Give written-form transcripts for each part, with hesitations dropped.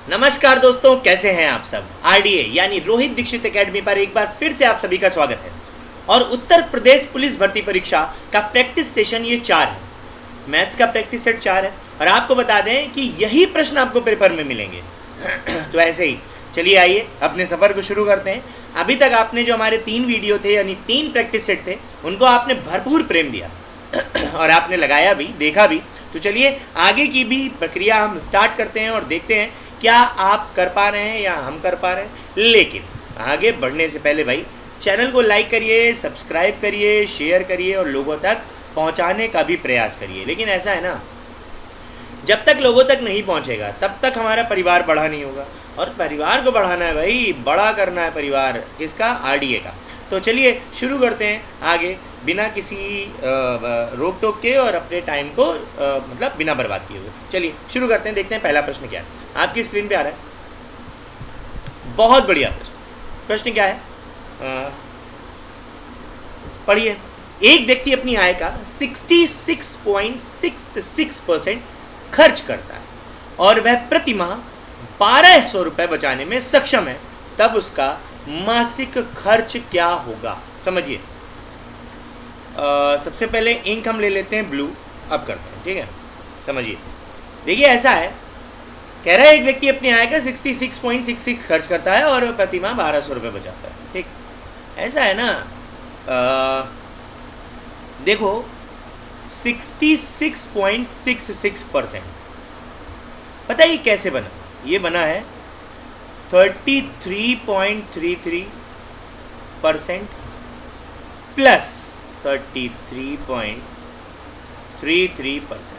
नमस्कार दोस्तों, कैसे हैं आप सब। आरडीए यानी रोहित दीक्षित एकेडमी पर एक बार फिर से आप सभी का स्वागत है। और उत्तर प्रदेश पुलिस भर्ती परीक्षा का प्रैक्टिस सेशन ये 4 है। मैथ्स का प्रैक्टिस सेट 4 है और आपको बता दें कि यही प्रश्न आपको पेपर में मिलेंगे। तो ऐसे ही चलिए आइए अपने सफ़र को शुरू करते हैं। अभी तक आपने जो हमारे 3 वीडियो थे यानी 3 प्रैक्टिस सेट थे उनको आपने भरपूर प्रेम दिया और आपने लगाया भी, देखा भी। तो चलिए आगे की भी प्रक्रिया हम स्टार्ट करते हैं और देखते हैं क्या आप कर पा रहे हैं या हम कर पा रहे हैं। लेकिन आगे बढ़ने से पहले भाई चैनल को लाइक करिए, सब्सक्राइब करिए, शेयर करिए और लोगों तक पहुंचाने का भी प्रयास करिए। लेकिन ऐसा है ना, जब तक लोगों तक नहीं पहुंचेगा तब तक हमारा परिवार बड़ा नहीं होगा। और परिवार को बढ़ाना है भाई, बड़ा करना है परिवार किसका, आरडीए का। तो चलिए शुरू करते हैं आगे बिना किसी रोक टोक के और अपने टाइम को मतलब बिना बर्बाद किए हुए। चलिए शुरू करते हैं, देखते हैं पहला प्रश्न क्या है। आपकी स्क्रीन पे आ रहा है, बहुत बढ़िया प्रश्न। प्रश्न क्या है, पढ़िए। एक व्यक्ति अपनी आय का 66.66% खर्च करता है और वह प्रति माह 1200 रुपये बचाने में सक्षम है, तब उसका मासिक खर्च क्या होगा। समझिए, सबसे पहले इंक हम ले लेते हैं ब्लू, अब करते हैं, ठीक है। समझिए, देखिए ऐसा है, कह रहा है एक व्यक्ति अपनी आय का 66.66 खर्च करता है और प्रति माह 1200 रुपये बचाता है। ठीक, ऐसा है ना, देखो 66.66% पता है ये कैसे बना। ये बना है 33.33% प्लस 33.33%।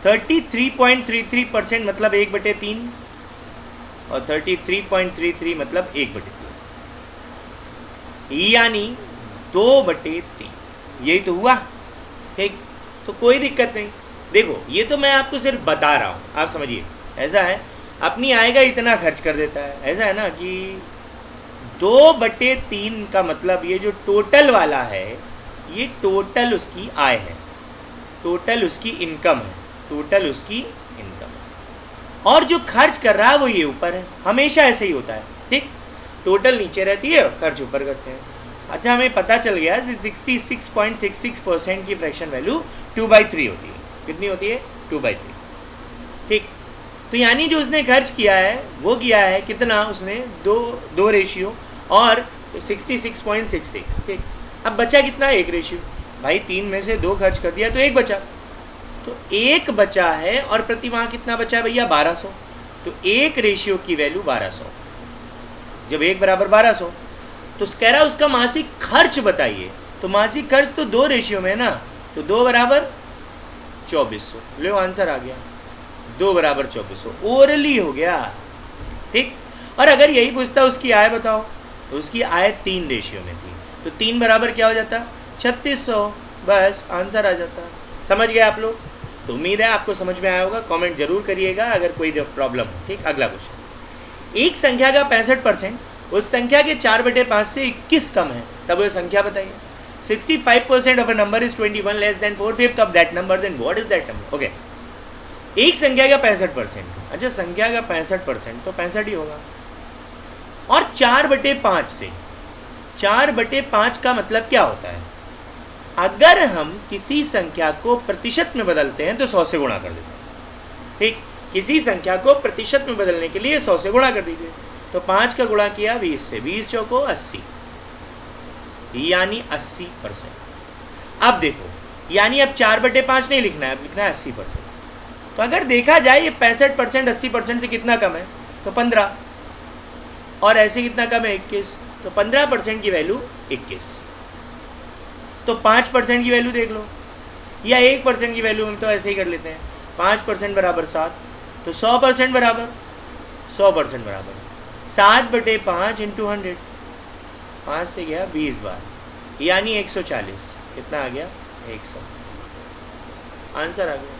33.33% मतलब 1/3 और 33.33 मतलब 1/3 यानी 2/3। यही तो हुआ, ठीक। तो कोई दिक्कत नहीं। देखो ये तो मैं आपको सिर्फ बता रहा हूँ, आप समझिए। ऐसा है, अपनी आय का इतना खर्च कर देता है। ऐसा है ना कि 2/3 का मतलब ये जो टोटल वाला है ये टोटल उसकी आय है, टोटल उसकी इनकम है, टोटल उसकी इनकम है। और जो खर्च कर रहा है वो ये ऊपर है, हमेशा ऐसे ही होता है, ठीक। टोटल नीचे रहती है, खर्च ऊपर करते हैं। अच्छा, हमें पता चल गया 66.66% की फ्रैक्शन वैल्यू 2/3 होती है। कितनी होती है, 2/3, ठीक। तो यानी जो उसने खर्च किया है वो किया है कितना, उसने दो रेशियो और 66.66, ठीक। अब बचा कितना, 1 रेशियो। भाई 3 में से 2 खर्च कर दिया तो 1 बचा, तो 1 बचा है। और प्रति माह कितना बचा है भैया, 1200। तो 1 रेशियो की वैल्यू 1200। जब 1 बराबर 1200 तो कह रहा उसका मासिक खर्च बताइए। तो मासिक खर्च तो 2 रेशियो में है ना, तो 2 बराबर 2400। लो आंसर आ गया, 2 बराबर 2400। ओरली हो गया, ठीक। और अगर यही पूछता उसकी आय बताओ, तो उसकी आय 3 रेशियो में थी, तो 3 बराबर क्या हो जाता, 3600। बस आंसर आ जाता। समझ गए आप लोग। तो उम्मीद है आपको समझ में आया होगा। कमेंट जरूर करिएगा अगर कोई प्रॉब्लम हो, ठीक। अगला क्वेश्चन, एक संख्या का 65% उस संख्या के 4/5 से 21 कम है, तब वह संख्या बताइए। 65% of a number is 21 less than 4/5 of that number, then what is that number. Okay, एक संख्या का 65%, अच्छा संख्या का 65% तो 65 ही होगा। और 4/5 से, 4/5 का मतलब क्या होता है, अगर हम किसी संख्या को प्रतिशत में बदलते हैं तो 100 से गुणा कर देते हैं, ठीक। किसी संख्या को प्रतिशत में बदलने के लिए 100 से गुणा कर दीजिए। तो 5 का गुणा किया 20 से, 20 चौको 80 यानी 80%। अब देखो, यानी अब 4/5 नहीं लिखना है, अब लिखना है 80%। तो अगर देखा जाए ये 65% 80% से कितना कम है, तो 15। और ऐसे कितना कम है, 21। तो 15% की वैल्यू 21। तो 5% की वैल्यू देख लो, या 1% की वैल्यू हम तो ऐसे ही कर लेते हैं। 5% बराबर 7, तो 100% बराबर 100% बराबर 7/5 इंटू 100। 5 से गया 20 बार यानी 140। कितना आ गया, 100। आंसर आ गया।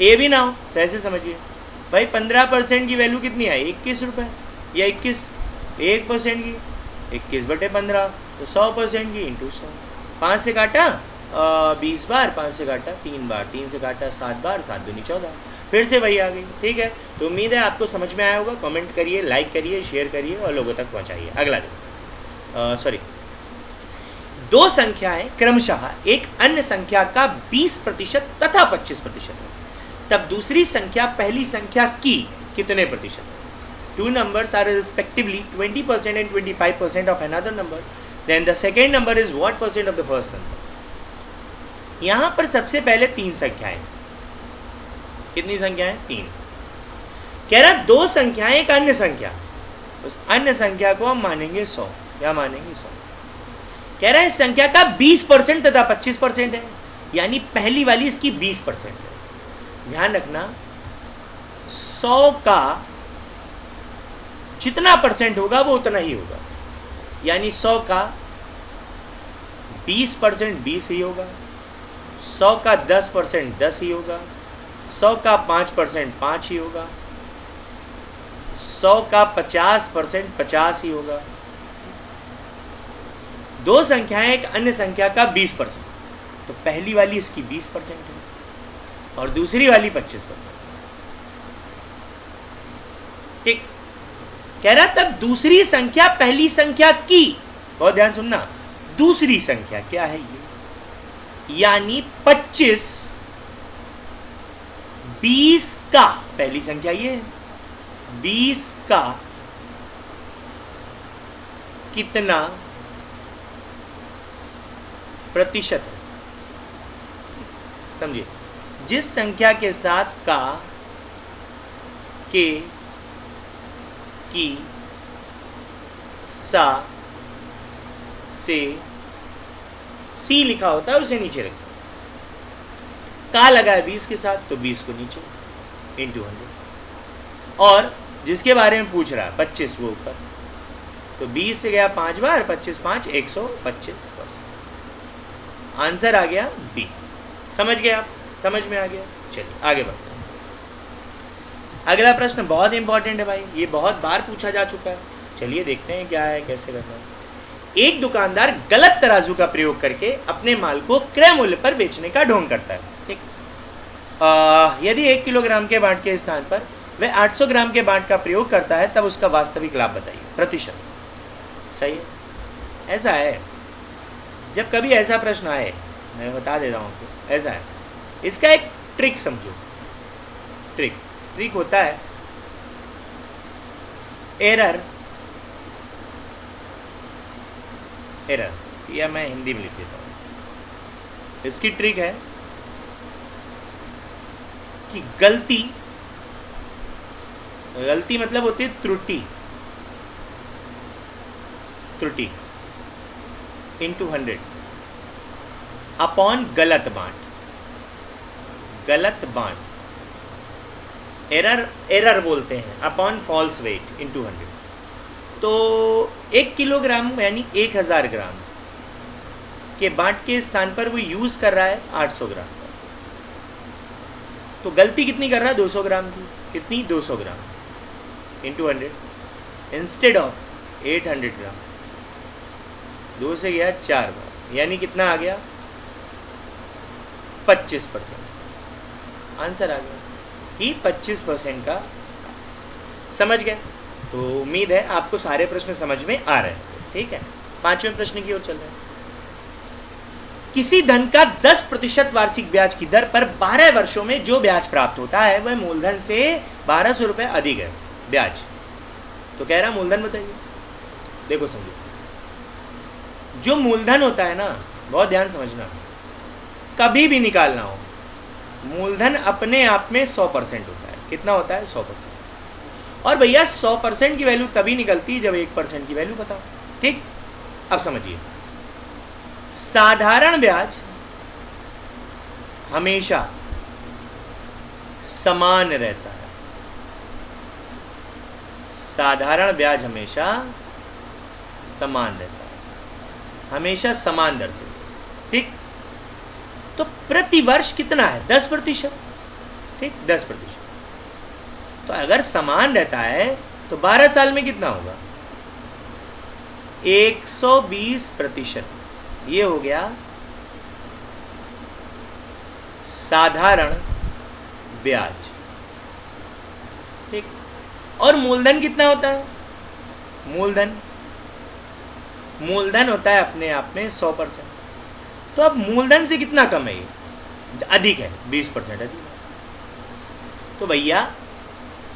ए भी ना हो तो ऐसे समझिए भाई, 15% की वैल्यू कितनी आई, 21 रुपये या 21। 1% की 21/15, तो 100% की इंटू 100। 5 से काटा 20 बार, 5 से काटा 3 बार, 3 से काटा 7 बार, 7 दूनी 14, फिर से वही आ गई। ठीक है, तो उम्मीद है आपको समझ में आया होगा। कमेंट करिए, लाइक करिए, शेयर करिए और लोगों तक पहुंचाइए। अगला देखो, दो संख्याएं क्रमशः एक अन्य संख्या का 20% तथा 25% है, तब दूसरी संख्या पहली संख्या की कितने प्रतिशत है? Two numbers are respectively 20% and 25% of another number. Then the second number is what percent of the first number? यहाँ पर सबसे पहले 3 संख्याएं। कितनी संख्याएं? 3। कह रहा दो संख्याएं एक अन्य संख्या, उस अन्य संख्या को हम मानेंगे 100। क्या मानेंगे? 100। कह रहा है इस संख्या का 20% तथा 25% है, यानी पहली वाली इसकी 20% है। ध्यान रखना 100 का जितना परसेंट होगा वो उतना ही होगा, यानी 100 का 20% 20 ही होगा, 100 का 10% 10 ही होगा, 100 का 5% 5 ही होगा, 100 का 50% 50 ही होगा। दो संख्याएं एक अन्य संख्या का 20%, तो पहली वाली इसकी 20% है और दूसरी वाली 25%। ठीक, कह रहा तब दूसरी संख्या पहली संख्या की, बहुत ध्यान सुनना, दूसरी संख्या क्या है ये, यानी 25 20 का, पहली संख्या ये है, 20 का कितना प्रतिशत है? समझिए, जिस संख्या के साथ का, के, की, सा, से, सी लिखा होता है उसे नीचे रखो। का लगा है 20 के साथ तो 20 को नीचे इंटू 100, और जिसके बारे में पूछ रहा है 25 वो ऊपर, तो 20 से गया 5 बार, 25 5 125%। आंसर आ गया बी। समझ गए आप? समझ में आ गया? चलिए आगे बढ़ते हैं। अगला प्रश्न बहुत इंपॉर्टेंट है भाई, ये बहुत बार पूछा जा चुका है। चलिए देखते हैं क्या है, कैसे करना है। एक दुकानदार गलत तराजू का प्रयोग करके अपने माल को क्रय मूल्य पर बेचने का ढोंग करता है। ठीक, यदि 1 किलोग्राम के बाट के स्थान पर वह 800 ग्राम के बाट का प्रयोग करता है, तब उसका वास्तविक लाभ बताइए, प्रतिशत। सही है, ऐसा है। जब कभी ऐसा प्रश्न आए, मैं बता दे रहा हूँ आपको, ऐसा है, इसका एक ट्रिक समझो। ट्रिक होता है एरर, या मैं हिंदी में लिख देता हूँ। इसकी ट्रिक है कि गलती मतलब होती है त्रुटि इंटू 100 अपॉन गलत बांट, एरर बोलते हैं, अपॉन फॉल्स वेट इंटू 100। तो 1 किलोग्राम यानी 1000 ग्राम के बाट के स्थान पर वो यूज़ कर रहा है 800 ग्राम का, तो गलती कितनी कर रहा है? 200 ग्राम की। कितनी? 200 ग्राम इंटू 100, इंस्टेड ऑफ 800 ग्राम, 2 से गया 4 बार, यानी कितना आ गया? 25%। आंसर आ गया कि 25% का। समझ गए? तो उम्मीद है आपको सारे प्रश्न समझ में आ रहे हैं। ठीक है, 5वें प्रश्न की ओर चल रहे हैं। किसी धन का 10% वार्षिक ब्याज की दर पर 12 वर्षों में जो ब्याज प्राप्त होता है वह मूलधन से 1200 रुपये अधिक है ब्याज। तो कह रहा मूलधन बताइए। देखो समझो, जो मूलधन होता है ना, बहुत ध्यान समझना, कभी भी निकालना हो, मूलधन अपने आप में 100% होता है। कितना होता है? 100%। और भैया 100% की वैल्यू तभी निकलती है जब 1% की वैल्यू बताओ। ठीक, अब समझिए, साधारण ब्याज हमेशा समान रहता है। साधारण ब्याज हमेशा समान रहता है, हमेशा समान दर से। ठीक, तो प्रति वर्ष कितना है? 10%। ठीक, 10%। तो अगर समान रहता है तो 12 साल में कितना होगा? 120%। ये हो गया साधारण ब्याज, ठीक। और मूलधन कितना होता है? मूलधन होता है अपने आप में 100%। तो अब मूलधन से कितना कम है? ये अधिक है, 20% अधिक है। तो भैया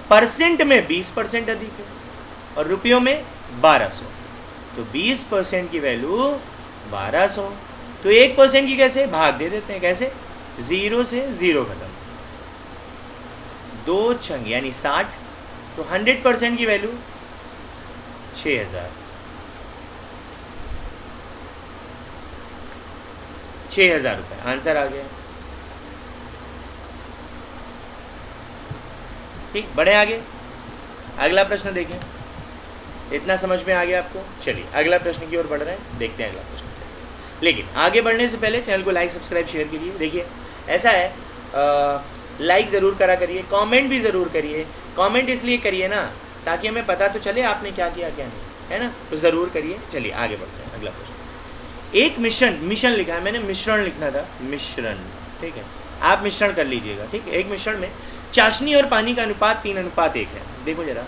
परसेंट में 20% अधिक है और रुपयों में 1200। तो 20% की वैल्यू 1200। तो 1% की कैसे भाग दे देते हैं? कैसे? 0 से 0 खत्म, 2 छंग यानी 60। तो 100% की वैल्यू 6000। 6000 रुपये आंसर आ गया, ठीक। बढ़े आगे, अगला प्रश्न देखें। इतना समझ में आ गया आपको? चलिए अगला प्रश्न की ओर बढ़ रहे हैं, देखते हैं अगला प्रश्न। लेकिन आगे बढ़ने से पहले चैनल को लाइक सब्सक्राइब शेयर करिए। देखिए ऐसा है, लाइक ज़रूर करा करिए, कमेंट भी ज़रूर करिए। कमेंट इसलिए करिए ना ताकि हमें पता तो चले आपने क्या किया क्या नहीं, है ना? तो ज़रूर करिए। चलिए आगे बढ़ते हैं, अगला प्रश्न। एक मिश्रण लिखा है, मैंने मिश्रण लिखना था, मिश्रण, ठीक है। आप मिश्रण कर लीजिएगा, ठीक है। एक मिश्रण में चाशनी और पानी का अनुपात 3:1 है। देखो जरा,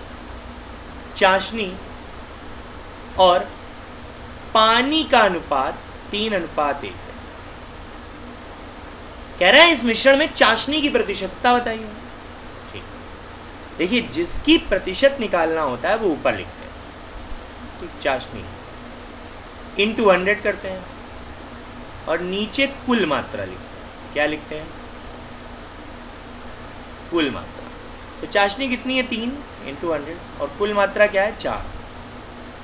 चाशनी और पानी का अनुपात 3:1 है। कह रहा है इस मिश्रण में चाशनी की प्रतिशतता बताइए, ठीक। देखिए जिसकी प्रतिशत निकालना होता है वो ऊपर लिखते हैं, तो चाशनी इंटू 100 करते हैं और नीचे कुल मात्रा लिखते हैं। क्या लिखते हैं? कुल मात्रा। तो चाशनी कितनी है? 3 इंटू 100 और कुल मात्रा क्या है? 4।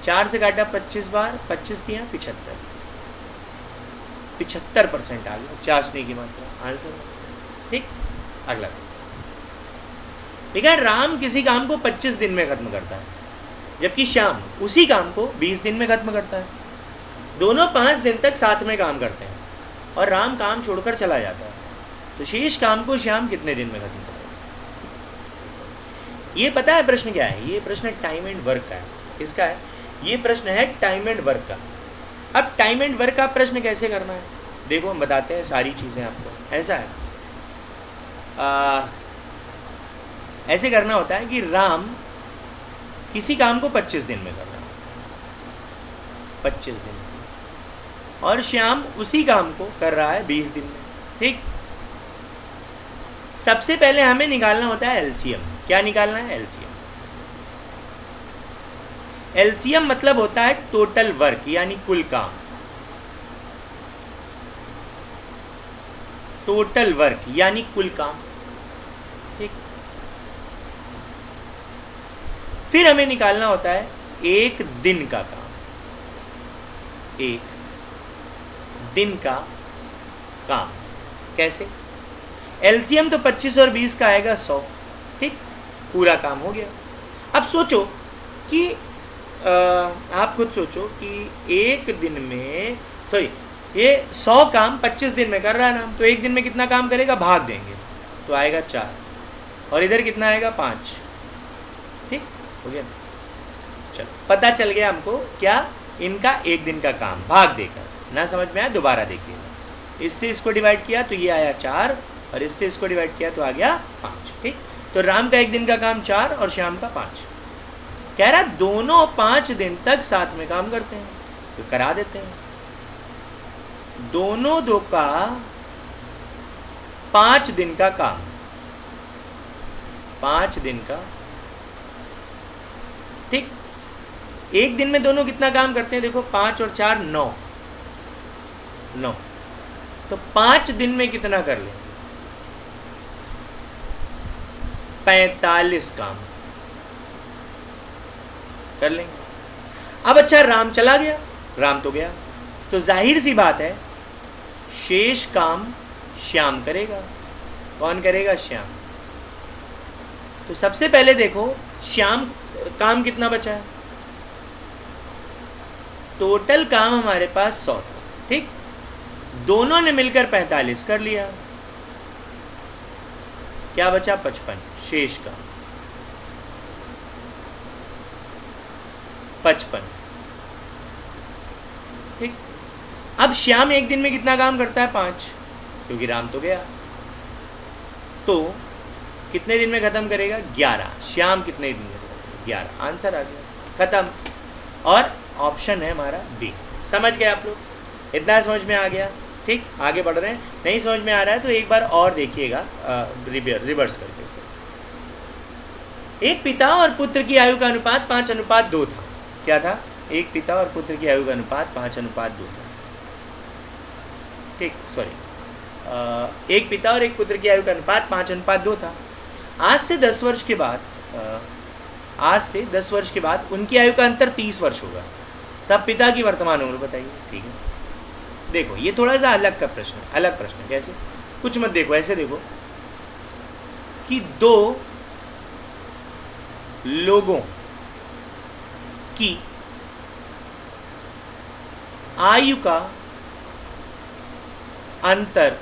4 से काटा 25 बार, 25 दिया 75, 75% आ गया चाशनी की मात्रा, आंसर, ठीक। अगला ठीक है, राम किसी काम को 25 दिन में खत्म करता है, जबकि श्याम उसी काम को 20 दिन में खत्म करता है। दोनों 5 दिन तक साथ में काम करते हैं और राम काम छोड़कर चला जाता है, तो शेष काम को श्याम कितने दिन में खत्म करता है? ये पता है प्रश्न क्या है? ये प्रश्न टाइम एंड वर्क का है। किसका है? ये प्रश्न है टाइम एंड वर्क का। अब टाइम एंड वर्क का प्रश्न कैसे करना है, देखो हम बताते हैं सारी चीज़ें आपको। ऐसा है, ऐसे करना होता है कि राम किसी काम को 25 दिन में कर रहा है, 25 दिन, और श्याम उसी काम को कर रहा है 20 दिन में, ठीक। सबसे पहले हमें निकालना होता है एलसीएम। क्या निकालना है? एलसीएम। एलसीएम मतलब होता है टोटल वर्क यानी कुल काम, टोटल वर्क यानी कुल काम, ठीक। फिर हमें निकालना होता है एक दिन का काम, एक दिन का काम। कैसे? एलसीएम तो 25 और 20 का आएगा 100, ठीक। पूरा काम हो गया। अब सोचो कि आप खुद सोचो कि एक दिन में, सॉरी, ये 100 काम 25 दिन में कर रहा है ना, तो एक दिन में कितना काम करेगा? भाग देंगे तो आएगा 4, और इधर कितना आएगा? 5, ठीक हो गया। चलो पता चल गया हमको क्या? इनका एक दिन का काम भाग देकर। ना समझ में आया दोबारा देखिएगा। इससे इसको डिवाइड किया तो ये आया 4, और इससे इसको डिवाइड किया तो आ गया 5, ठीक। तो राम का एक दिन का काम 4 और श्याम का 5। कह रहा दोनों 5 दिन तक साथ में काम करते हैं, तो करा देते हैं। दोनों दो का 5 दिन का काम, 5 दिन का, ठीक। एक दिन में दोनों कितना काम करते हैं? देखो 5 और 4 9, 9, तो 5 दिन में कितना कर लें? 45 काम कर लेंगे। अब अच्छा राम चला गया, राम तो गया, तो जाहिर सी बात है शेष काम श्याम करेगा। कौन करेगा? श्याम। तो सबसे पहले देखो श्याम काम कितना बचा है? टोटल काम हमारे पास 100 था, ठीक। दोनों ने मिलकर 45 कर लिया, क्या बचा? 55, शेष काम 55, ठीक। अब श्याम एक दिन में कितना काम करता है? 5, क्योंकि राम तो गया। तो कितने दिन में ख़त्म करेगा? 11। श्याम कितने दिन में करेगा? 11। आंसर आ गया, ख़त्म। और ऑप्शन है हमारा बी। समझ गए आप लोग? इतना समझ में आ गया? ठीक, आगे बढ़ रहे हैं। नहीं समझ में आ रहा है तो एक बार और देखिएगा, रिवर्स करके। एक पिता और पुत्र की आयु का अनुपात 5:2 था। क्या था? एक पिता और पुत्र की आयु का अनुपात 5:2 था। ठीक, सॉरी, एक पिता और एक पुत्र की आयु का अनुपात 5:2 था। आज से 10 वर्ष के बाद उनकी आयु का अंतर 30 वर्ष होगा। तब पिता की वर्तमान उम्र बताइए। ठीक है, देखो ये थोड़ा सा अलग प्रश्न है। कैसे? कुछ मत देखो, ऐसे देखो कि दो लोगों की आयु का अंतर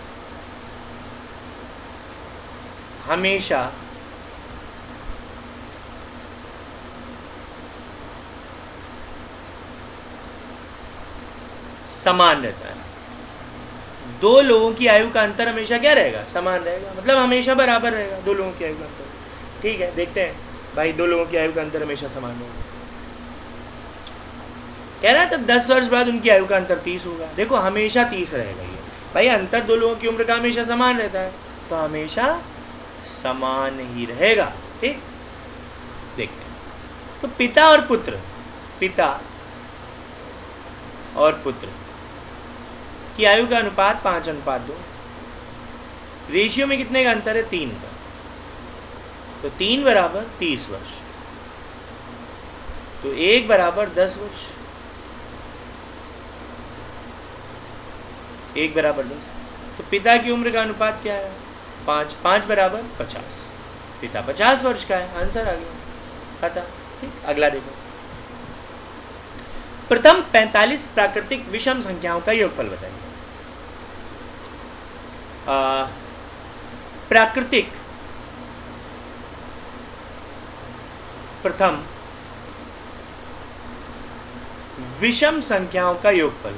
हमेशा समान रहता है। दो लोगों की आयु का अंतर हमेशा क्या रहेगा? समान रहेगा, मतलब हमेशा बराबर रहेगा दो लोगों की आयु का अंतर। ठीक है, देखते हैं भाई, दो लोगों की आयु का अंतर हमेशा समान रहेगा। कह रहा है तब 10 वर्ष बाद उनकी आयु का अंतर 30 होगा। देखो हमेशा 30 रहेगा ये भाई, अंतर दो लोगों की उम्र का हमेशा समान रहता है, तो हमेशा समान ही रहेगा। ठीक, देखते हैं। तो पिता और पुत्र की आयु का अनुपात 5:2। रेशियो में कितने का अंतर है? 3 का। तो 3 बराबर 30 वर्ष, तो 1 बराबर 10 वर्ष। 1 बराबर 10। तो पिता की उम्र का अनुपात क्या है? 5 बराबर 50। पिता 50 वर्ष का है। आंसर आ गया, पता। ठीक, अगला देखो। प्रथम 45 प्राकृतिक विषम संख्याओं का योगफल बताइए। प्राकृतिक प्रथम विषम संख्याओं का योगफल।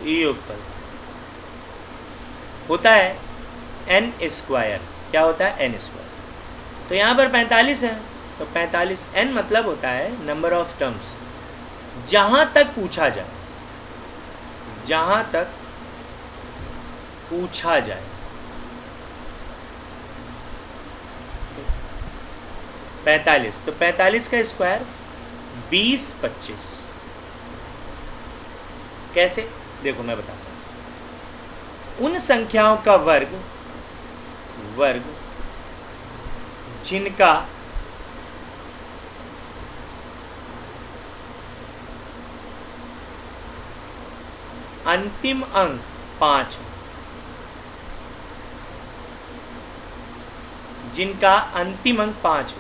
योगफल होता है n²। क्या होता है? n²। तो यहाँ पर 45 है, तो 45 n मतलब होता है नंबर ऑफ टर्म्स जहाँ तक पूछा जाए। 45, तो 45 का स्क्वायर 20, 25। कैसे? देखो मैं बताता हूँ। उन संख्याओं का वर्ग जिनका अंतिम अंक 5 है, जिनका अंतिम अंक 5 हो।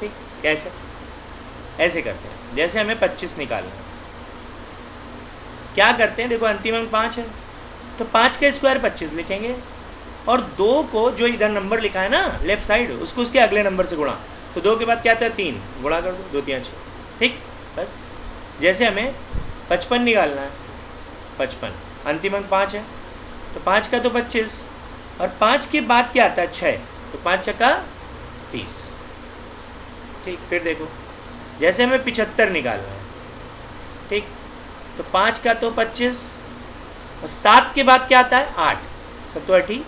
ठीक, कैसे? ऐसे करते हैं, जैसे हमें 25 निकालना है। क्या करते हैं? देखो अंतिम अंक 5 है, तो 5 का स्क्वायर 25 लिखेंगे, और 2 को जो इधर नंबर लिखा है ना लेफ्ट साइड, उसको उसके अगले नंबर से गुणा। तो 2 के बाद क्या आता है? 3, गुणा कर दो, 2 3 6। ठीक, बस। जैसे हमें 55 निकालना है, 55 अंतिम अंक 5 है, तो 5 का तो 25, और 5 के बाद क्या आता है? 6, तो 5 छक्का 30। ठीक, फिर देखो जैसे हमें 75 निकालना है। ठीक, तो 5 का तो 25, और 7 के बाद क्या आता है? 8, 7 8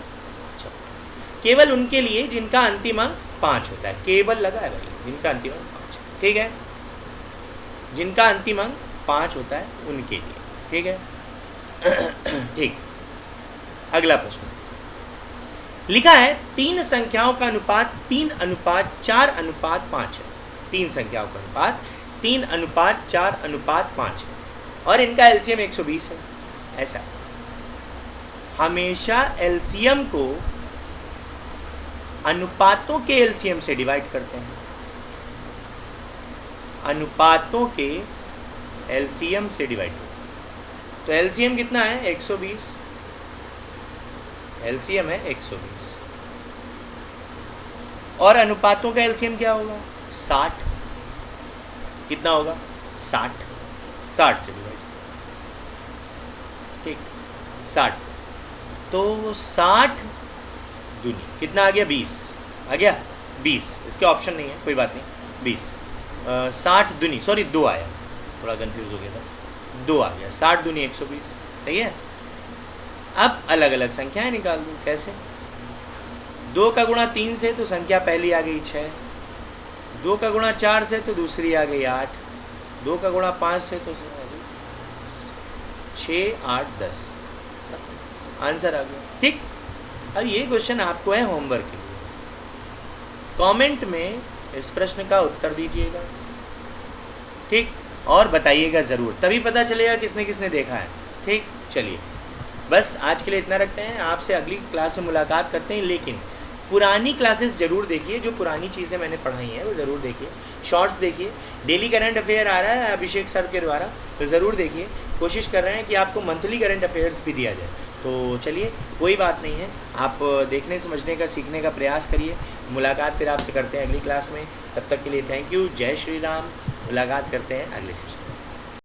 केवल उनके लिए जिनका अंतिम अंक 5 होता है। केवल लगा है भाई, जिनका अंतिम अंक 5। ठीक है, जिनका अंतिम अंक 5 होता है उनके लिए। ठीक है, ठीक। अगला प्रश्न लिखा है 3 संख्याओं का अनुपात 3:4:5 है। 3 संख्याओं का अनुपात 3:4:5 है, और इनका एलसीएम 120 है। ऐसा हमेशा एलसीएम को अनुपातों के एलसीएम से डिवाइड करते हैं। अनुपातों के एलसीएम से डिवाइड करते हैं। तो एलसीएम कितना है? 120। एलसीएम है 120, और अनुपातों का एलसीएम क्या होगा? 60। कितना होगा? 60। 60 से डिवाइड, ठीक, 60 से। तो 60 दूनी कितना आ गया, 20 आ गया, 20, इसके ऑप्शन नहीं है, कोई बात नहीं, 20। 60 दूनी, सॉरी 2 आया, थोड़ा कंफ्यूज हो गया था, 2 आ गया, 60 दूनी 120, सही है। अब अलग अलग संख्याएं निकाल दूँ, कैसे? 2 का गुणा 3 से तो संख्या पहली आ गई 6, 2 का गुणा 4 से तो दूसरी आ गई 8, 2 का गुणा 5 से तो 6, 8, 10, आंसर आ गया, ठीक। अब ये क्वेश्चन आपको है होमवर्क के लिए, कमेंट में इस प्रश्न का उत्तर दीजिएगा, ठीक, और बताइएगा ज़रूर, तभी पता चलेगा किसने किसने देखा है, ठीक। चलिए बस आज के लिए इतना रखते हैं, आपसे अगली क्लास में मुलाकात करते हैं, लेकिन पुरानी क्लासेस ज़रूर देखिए, जो पुरानी चीज़ें मैंने पढ़ाई हैं वो ज़रूर देखिए, शॉर्ट्स देखिए, डेली करंट अफेयर आ रहा है अभिषेक सर के द्वारा, तो ज़रूर देखिए, कोशिश कर रहे हैं कि आपको मंथली करंट अफेयर्स भी दिया जाए। तो चलिए कोई बात नहीं है, आप देखने समझने का सीखने का प्रयास करिए। मुलाकात फिर आपसे करते हैं अगली क्लास में, तब तक के लिए थैंक यू, जय श्री राम। मुलाकात करते हैं अगले सेशन।